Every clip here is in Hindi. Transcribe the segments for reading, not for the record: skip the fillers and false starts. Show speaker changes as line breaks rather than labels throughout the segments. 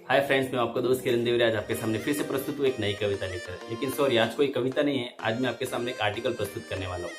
हाय फ्रेंड्स, मैं आपका दोस्त किरण देवरी आज आपके सामने फिर से प्रस्तुत हूँ एक नई कविता लेकर। लेकिन सॉरी, आज कोई कविता नहीं है, आज मैं आपके सामने एक आर्टिकल प्रस्तुत करने वाला हूँ।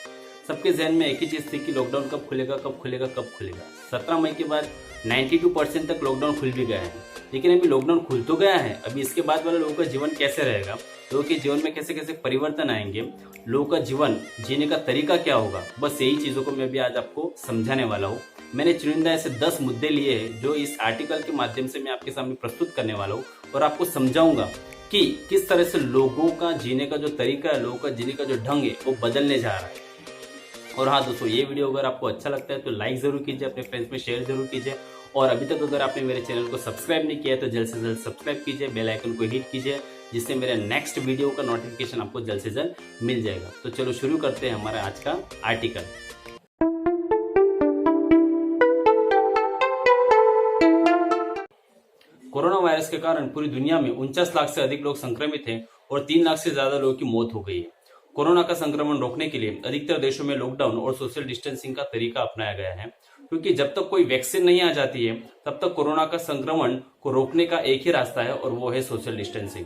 सबके जहन में एक ही चीज़ थी कि लॉकडाउन कब खुलेगा कब खुलेगा कब खुलेगा। 17 मई के बाद 92% तक लॉकडाउन खुल भी गया है। लेकिन अभी लॉकडाउन खुल तो गया है, अभी इसके बाद वाले लोगों का जीवन कैसे रहेगा, लोगों के जीवन में कैसे कैसे परिवर्तन आएंगे, लोगों का जीवन जीने का तरीका क्या होगा, बस यही चीज़ों को मैं भी आज आपको समझाने वाला हूँ। मैंने चुनिंदा ऐसे 10 मुद्दे लिए हैं जो इस आर्टिकल के माध्यम से मैं आपके सामने प्रस्तुत करने वाला हूँ और आपको समझाऊंगा कि किस तरह से लोगों का जीने का जो तरीका है, लोगों का जीने का जो ढंग है वो बदलने जा रहा है। और हाँ दोस्तों, ये वीडियो अगर आपको अच्छा लगता है तो लाइक जरूर कीजिए, अपने फ्रेंड्स में शेयर जरूर कीजिए। और अभी तक अगर आपने मेरे चैनल को सब्सक्राइब नहीं किया है तो जल्द से जल्द सब्सक्राइब कीजिए, बेल आइकन को हिट कीजिए, जिससे मेरे नेक्स्ट वीडियो का नोटिफिकेशन आपको जल्द से जल्द मिल जाएगा। तो चलो शुरू करते हैं हमारा आज का आर्टिकल। कोरोना वायरस के कारण पूरी दुनिया में 49 लाख से अधिक लोग संक्रमित हैं और 3 लाख से ज्यादा लोगों की मौत हो गई है। कोरोना का संक्रमण रोकने के लिए अधिकतर देशों में लॉकडाउन और सोशल डिस्टेंसिंग का तरीका अपनाया गया है, क्योंकि जब तक कोई वैक्सीन नहीं आ जाती है तब तक कोरोना का संक्रमण को रोकने का एक ही रास्ता है और वो है सोशल डिस्टेंसिंग।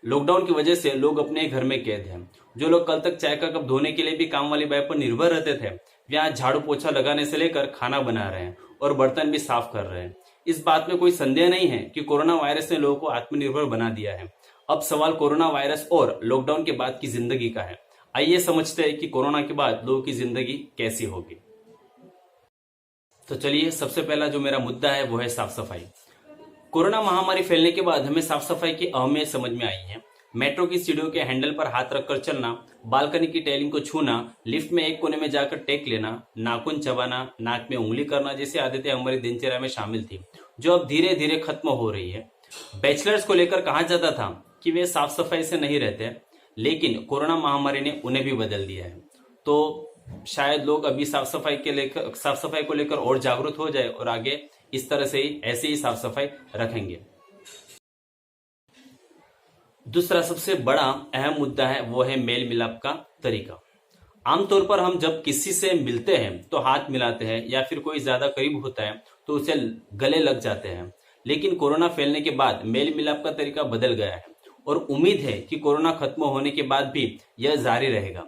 लॉकडाउन की वजह से लोग अपने घर में कैद हैं। जो लोग कल तक चाय का कप धोने के लिए भी काम वाली बाई पर निर्भर रहते थे, वे आज झाड़ू पोछा लगाने से लेकर खाना बना रहे हैं और बर्तन भी साफ कर रहे हैं। इस बात में कोई संदेह नहीं है कि कोरोना वायरस ने लोगों को आत्मनिर्भर बना दिया है। अब सवाल कोरोना वायरस और लॉकडाउन के बाद की जिंदगी का है। आइए समझते हैं कि कोरोना के बाद लोगों की जिंदगी कैसी होगी। तो चलिए, सबसे पहला जो मेरा मुद्दा है वो है साफ सफाई। कोरोना महामारी फैलने के बाद हमें साफ सफाई की अहमियत समझ में आई है। मेट्रो की सीढ़ियों के हैंडल पर हाथ रखकर चलना, बालकनी की टेलिंग को छूना, लिफ्ट में एक कोने में जाकर टेक लेना, नाखून चबाना, नाक में उंगली करना जैसी आदतें हमारी दिनचर्या में शामिल थी, जो अब धीरे धीरे खत्म हो रही है। बैचलर्स को लेकर कहा जाता था कि वे साफ सफाई से नहीं रहते, लेकिन कोरोना महामारी ने उन्हें भी बदल दिया है। तो शायद लोग अभी साफ सफाई को लेकर और जागरूक हो जाए और आगे इस तरह से ही ऐसे ही साफ सफाई रखेंगे। दूसरा सबसे बड़ा अहम मुद्दा है वो है मेल मिलाप का तरीका। आमतौर पर हम जब किसी से मिलते हैं तो हाथ मिलाते हैं या फिर कोई ज्यादा करीब होता है तो उसे गले लग जाते हैं। लेकिन कोरोना फैलने के बाद मेल मिलाप का तरीका बदल गया है और उम्मीद है कि कोरोना खत्म होने के बाद भी यह जारी रहेगा।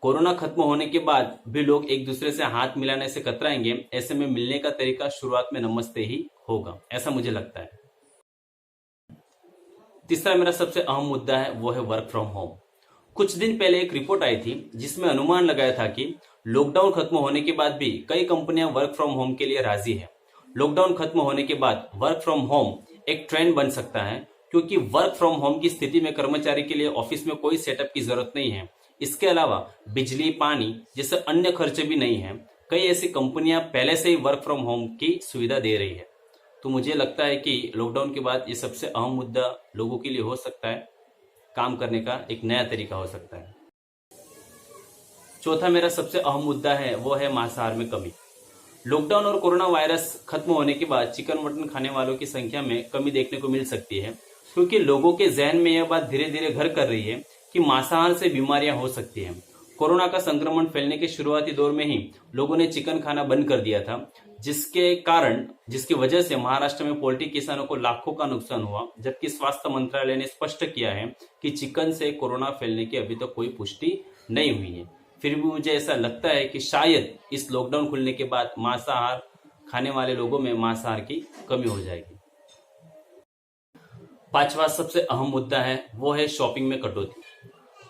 कोरोना खत्म होने के बाद भी लोग एक दूसरे से हाथ मिलाने से कतराएंगे। ऐसे में मिलने का तरीका शुरुआत में नमस्ते ही होगा, ऐसा मुझे लगता है। तीसरा मेरा सबसे अहम मुद्दा है वो है वर्क फ्रॉम होम। कुछ दिन पहले एक रिपोर्ट आई थी जिसमें अनुमान लगाया था कि लॉकडाउन खत्म होने के बाद भी कई कंपनियां वर्क फ्रॉम होम के लिए राजी है। लॉकडाउन खत्म होने के बाद वर्क फ्रॉम होम एक ट्रेंड बन सकता है, क्योंकि वर्क फ्रॉम होम की स्थिति में कर्मचारी के लिए ऑफिस में कोई सेटअप की जरूरत नहीं है। इसके अलावा बिजली, पानी जैसे अन्य खर्चे भी नहीं है। कई ऐसी कंपनियां पहले से ही वर्क फ्रॉम होम की सुविधा दे रही है। तो मुझे लगता है कि लॉकडाउन के बाद ये सबसे अहम मुद्दा लोगों के लिए हो सकता है, काम करने का एक नया तरीका हो सकता है। चौथा मेरा सबसे अहम मुद्दा है वो है मांसाहार में कमी। लॉकडाउन और कोरोना वायरस खत्म होने के बाद चिकन मटन खाने वालों की संख्या में कमी देखने को मिल सकती है, क्योंकि लोगों के जहन में यह बात धीरे धीरे घर कर रही है कि मांसाहार से बीमारियां हो सकती हैं। कोरोना का संक्रमण फैलने के शुरुआती दौर में ही लोगों ने चिकन खाना बंद कर दिया था, जिसकी वजह से महाराष्ट्र में पोल्ट्री किसानों को लाखों का नुकसान हुआ। जबकि स्वास्थ्य मंत्रालय ने स्पष्ट किया है कि चिकन से कोरोना फैलने की अभी तक कोई पुष्टि नहीं हुई है। फिर भी मुझे ऐसा लगता है कि शायद इस लॉकडाउन खुलने के बाद मांसाहार खाने वाले लोगों में मांसाहार की कमी हो जाएगी। पांचवा सबसे अहम मुद्दा है वो है शॉपिंग में कटौती।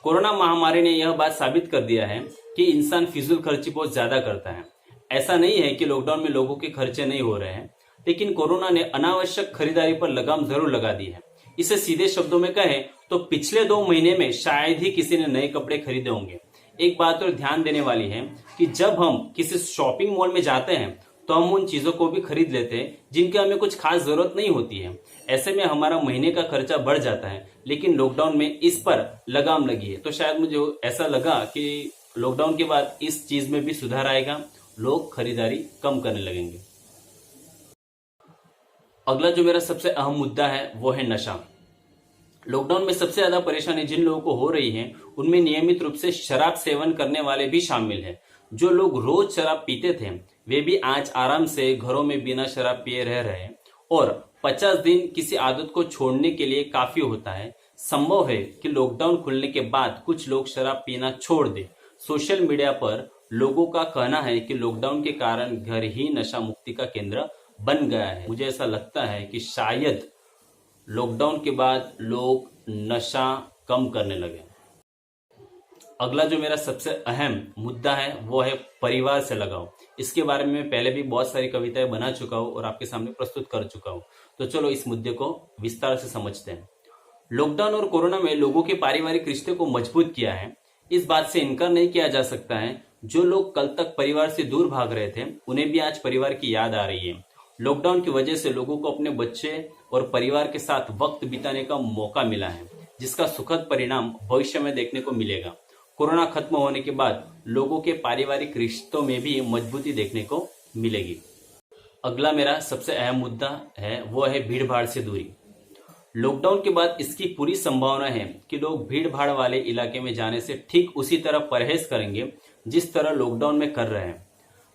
कोरोना महामारी ने यह बात साबित कर दिया है कि इंसान फिजूल खर्ची बहुत ज्यादा करता है। ऐसा नहीं है कि लॉकडाउन में लोगों के खर्चे नहीं हो रहे हैं, लेकिन कोरोना ने अनावश्यक खरीदारी पर लगाम जरूर लगा दी है। इसे सीधे शब्दों में कहें तो पिछले 2 महीने में शायद ही किसी ने नए कपड़े खरीदे होंगे। एक बात और ध्यान देने वाली है कि जब हम किसी शॉपिंग मॉल में जाते हैं तो हम उन चीजों को भी खरीद लेते हैं जिनकी हमें कुछ खास जरूरत नहीं होती है। ऐसे में हमारा महीने का खर्चा बढ़ जाता है, लेकिन लॉकडाउन में इस पर लगाम लगी है। तो शायद मुझे ऐसा लगा कि लॉकडाउन के बाद इस चीज में भी सुधार आएगा, लोग खरीदारी कम करने लगेंगे। अगला जो मेरा सबसे अहम मुद्दा है वो है नशा। लॉकडाउन में सबसे ज्यादा परेशानी जिन लोगों को हो रही है उनमें नियमित रूप से शराब सेवन करने वाले भी शामिल हैं। जो लोग रोज शराब पीते थे वे भी आज आराम से घरों में बिना शराब पिए रह रहे हैं और 50 दिन किसी आदत को छोड़ने के लिए काफी होता है। संभव है कि लॉकडाउन खुलने के बाद कुछ लोग शराब पीना छोड़ दें। सोशल मीडिया पर लोगों का कहना है कि लॉकडाउन के कारण घर ही नशा मुक्ति का केंद्र बन गया है। मुझे ऐसा लगता है कि शायद लॉकडाउन के बाद लोग नशा कम करने लगे। अगला जो मेरा सबसे अहम मुद्दा है वो है परिवार से लगाव। इसके बारे में मैं पहले भी बहुत सारी कविताएं बना चुका हूं और आपके सामने प्रस्तुत कर चुका हूं। तो चलो इस मुद्दे को विस्तार से समझते हैं। लॉकडाउन और कोरोना में लोगों के पारिवारिक रिश्ते को मजबूत किया है। इस बात से इनकार नहीं किया जा सकता है। जो लोग कल तक परिवार से दूर भाग रहे थे उन्हें भी आज परिवार की याद आ रही है। लॉकडाउन की वजह से लोगों को अपने बच्चे और परिवार के साथ वक्त बिताने का मौका मिला है, जिसका सुखद परिणाम भविष्य में देखने को मिलेगा। कोरोना खत्म होने के बाद लोगों के पारिवारिक रिश्तों में भी मजबूती देखने को मिलेगी। अगला मेरा सबसे अहम मुद्दा है वो है भीड़ भाड़ से दूरी। लॉकडाउन के बाद इसकी पूरी संभावना है कि लोग भीड़ भाड़ वाले इलाके में जाने से ठीक उसी तरह परहेज करेंगे जिस तरह लॉकडाउन में कर रहे हैं।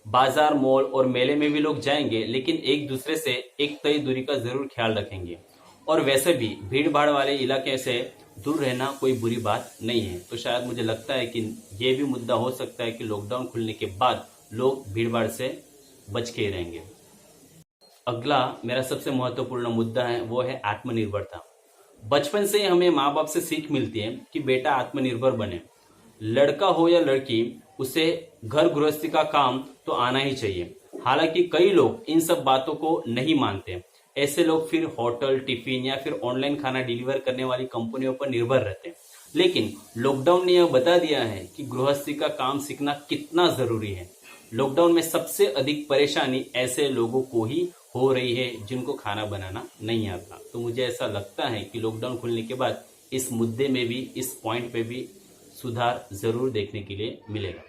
बाजार, मॉल और मेले में भी लोग जाएंगे, लेकिन एक दूसरे से एक तय दूरी का जरूर ख्याल रखेंगे। और वैसे भी भीड़ भाड़ वाले इलाके से दूर रहना कोई बुरी बात नहीं है। तो शायद मुझे लगता है कि ये भी मुद्दा हो सकता है कि लॉकडाउन खुलने के बाद लोग भीड़ भाड़ से बच के ही रहेंगे। अगला मेरा सबसे महत्वपूर्ण मुद्दा है वो है आत्मनिर्भरता। बचपन से ही हमें माँ बाप से सीख मिलती है कि बेटा आत्मनिर्भर बने। लड़का हो या लड़की, उसे घर गृहस्थी का काम तो आना ही चाहिए। हालांकि कई लोग इन सब बातों को नहीं मानते। ऐसे लोग फिर होटल, टिफिन या फिर ऑनलाइन खाना डिलीवर करने वाली कंपनियों पर निर्भर रहते हैं। लेकिन लॉकडाउन ने यह बता दिया है कि गृहस्थी का काम सीखना कितना जरूरी है। लॉकडाउन में सबसे अधिक परेशानी ऐसे लोगों को ही हो रही है जिनको खाना बनाना नहीं आता। तो मुझे ऐसा लगता है कि लॉकडाउन खुलने के बाद इस मुद्दे में भी, इस पॉइंट पे भी सुधार जरूर देखने के लिए मिलेगा।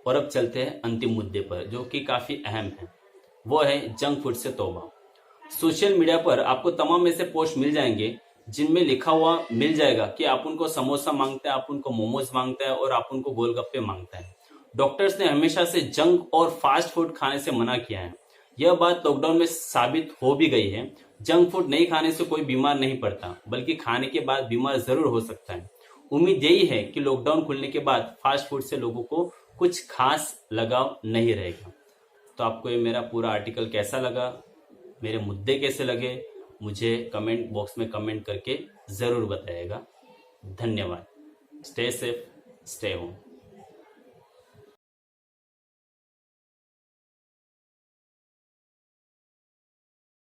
और अब चलते हैं अंतिम मुद्दे पर जो कि काफी अहम है, वो है जंक फूड से तौबा। सोशल मीडिया पर आपको तमाम ऐसे पोस्ट मिल जाएंगे जिनमें लिखा हुआ मिल जाएगा कि आप उनको समोसा मांगते हैं, आप उनको मोमोज मांगते हैं और आप उनको गोलगप्पे मांगते हैं। डॉक्टर्स ने हमेशा से जंक और फास्ट फूड खाने से मना किया है। यह बात लॉकडाउन में साबित हो भी गई है। जंक फूड नहीं खाने से कोई बीमार नहीं पड़ता, बल्कि खाने के बाद बीमार जरूर हो सकता है। उम्मीद यही है कि लॉकडाउन खुलने के बाद फास्ट फूड से लोगों को कुछ खास लगाव नहीं रहेगा। तो आपको ये मेरा पूरा आर्टिकल कैसा लगा, मेरे मुद्दे कैसे लगे, मुझे कमेंट बॉक्स में कमेंट करके जरूर बताइएगा। धन्यवाद। Stay safe, stay home.